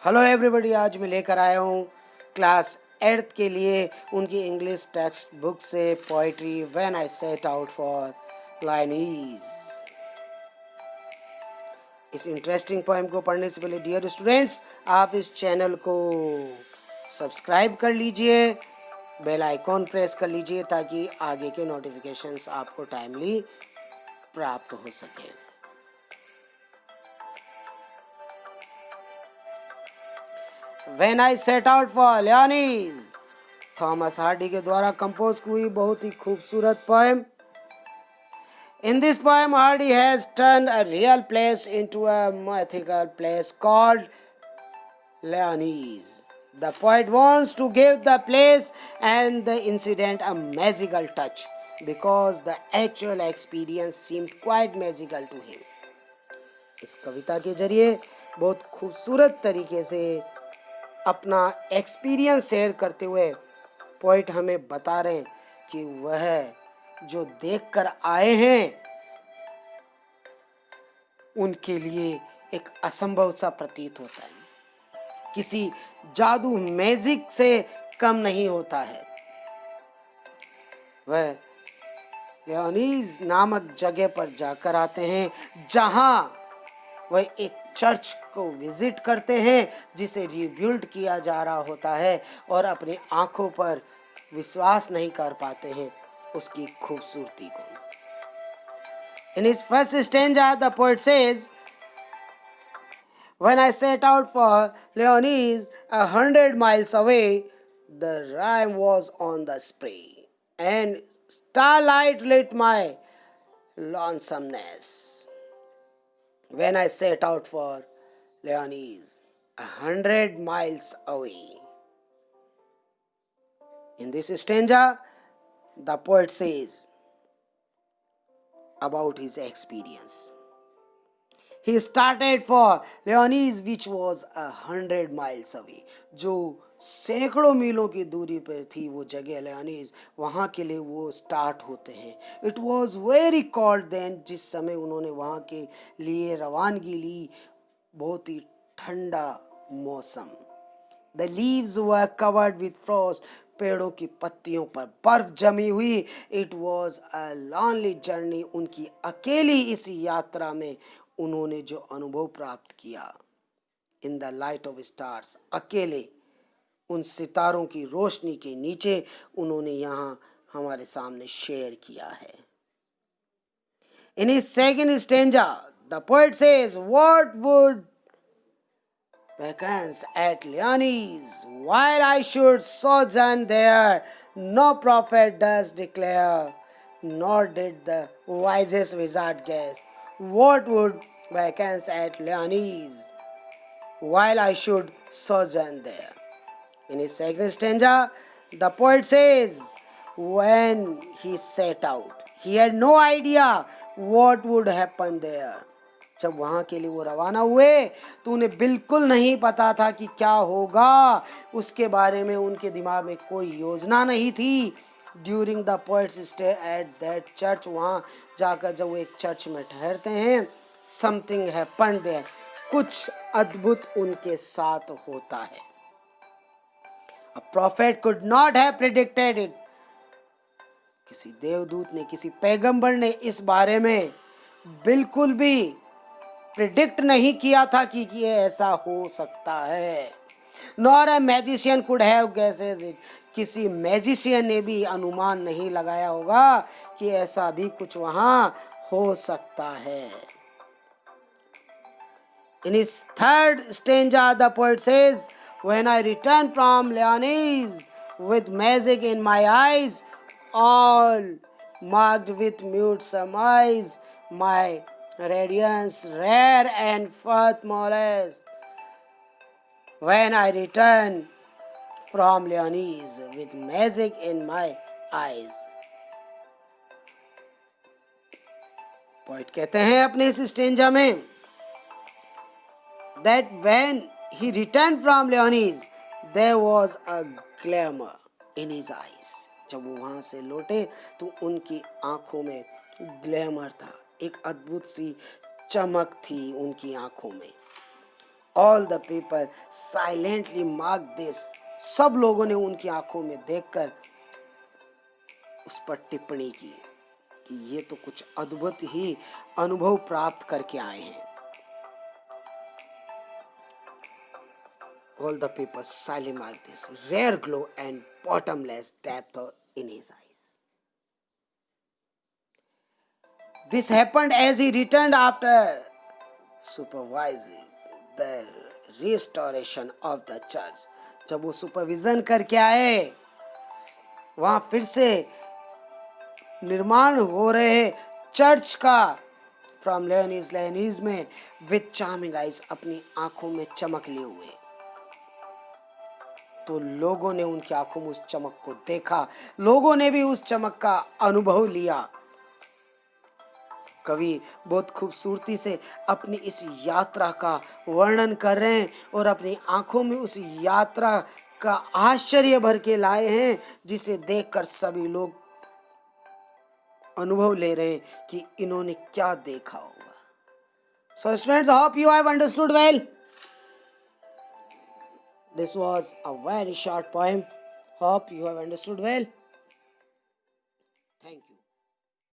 Hello everybody, आज मैं लेकर आया हूँ क्लास 8th के लिए उनकी इंग्लिश टेक्स्ट बुक से poetry when I set out for Lyonnesse. इस इंटरेस्टिंग पोएम को पढ़ने से पहले डियर स्टूडेंट्स, आप इस चैनल को सब्सक्राइब कर लीजिए, बेल आइकॉन प्रेस कर लीजिए ताकि आगे के नोटिफिकेशंस आपको टाइमली प्राप्त हो सके। When I set out for Leonese, Thomas Hardy के द्वारा कंपोज हुई बहुत ही खूबसूरत poem. In this poem, Hardy has turned a real place into a mythical place called Leonese. The poet wants to give the place and the incident a magical touch because the actual experience seemed quite magical to him. इस कविता के जरिए बहुत खूबसूरत तरीके से अपना experience share करते हुए पोइट हमें बता रहे हैं कि वह जो देखकर आए हैं उनके लिए एक असंभव सा प्रतीत होता है, किसी जादू मैजिक से कम नहीं होता है। वह लेओनीज नामक जगह पर जाकर आते हैं जहां वह एक चर्च को विजिट करते हैं जिसे रिबिल्ड किया जा रहा होता है और अपनी आंखों पर विश्वास नहीं कर पाते हैं उसकी खूबसूरती को। In his first stanza, the poet says, "When I set out for Leonese, 100 miles away, the rime was on the spree, and starlight lit my lonesomeness. When I set out for Leonese, 100 miles away." In this stanza, the poet says about his experience. He started for Leonese, which was 100 miles away. जो सैकड़ों मीलों की दूरी पर थी वो जगह लेओनीज, वहाँ के लिए वो स्टार्ट होते हैं। It was very cold then, जिस समय उन्होंने वहाँ के लिए रवानगी ली, बहुत ही ठंडा मौसम। The leaves were covered with Frost, पेड़ों की पत्तियों पर बर्फ जमी हुई। It was a lonely journey, उनकी अकेली इस यात्रा में उन्होंने जो अनुभव प्राप्त किया, in the light of stars, अकेले उन सितारों की रोशनी के नीचे उन्होंने यहाँ हमारे सामने शेयर किया है। In his second stanza, the poet says, what would vacance at Leonese, while I should sojourn there, no prophet does declare, nor did the wisest wizard guess. What would vacance at Leonese, while I should sojourn there? In his second stanza, the poet says, when he set out, he had no idea what would happen there. जब वहां के लिए वो रवाना हुए तो उन्हें बिल्कुल नहीं पता था कि क्या होगा, उसके बारे में उनके दिमाग में कोई योजना नहीं थी। During the poets stay at that church, वहां जाकर जब वो एक चर्च में ठहरते हैं, समथिंग हैपेंड देयर, कुछ अद्भुत उनके साथ होता है। A prophet could not have predicted it, किसी देवदूत ने, किसी पैगंबर ने इस बारे में बिल्कुल भी प्रिडिक्ट नहीं किया था कि ये ऐसा हो सकता है। Nor a magician could have guesses it, किसी मैजिशियन ने भी अनुमान नहीं लगाया होगा कि ऐसा भी कुछ वहां हो सकता है। In his third stanza, the poet says, when I return from Lyonnesse with magic in my eyes, all marked with mute surmise, my radiance rare and fathomless. When I return from Leonese with magic in my eyes. Poet कहते हैं अपने इस stanza में that when he returned from Leonese there was a glamour in his eyes. जब वो वहां से लौटे तो उनकी आंखों में ग्लैमर था, एक अद्भुत सी चमक थी उनकी आंखों में। All the people silently marked this. सब लोगों ने उनकी आंखों में देखकर उस पर टिप्पणी की कि ये तो कुछ अद्भुत ही अनुभव प्राप्त करके आए हैं. All the people silently marked this rare glow and bottomless depth in his eyes. This happened as he returned after supervising the restoration of the church. जब वो सुपरविजन करके आए, वहां फिर से निर्माण हो रहे चर्च का, फ्रॉम लेनीज में, विथ चार्मिंग आइज, अपनी आंखों में चमक लिए हुए. तो लोगों ने उनकी आंखों में उस चमक को देखा, लोगों ने भी उस चमक का अनुभव लिया. कवि बहुत खूबसूरती से अपनी इस यात्रा का वर्णन कर रहे हैं और अपनी आंखों में उस यात्रा का आश्चर्य भर के लाए हैं, जिसे देखकर सभी लोग अनुभव ले रहे हैं कि इन्होंने क्या देखा होगा. So students, hope you have understood well. This was a very short poem. Hope you have understood well. Thank you.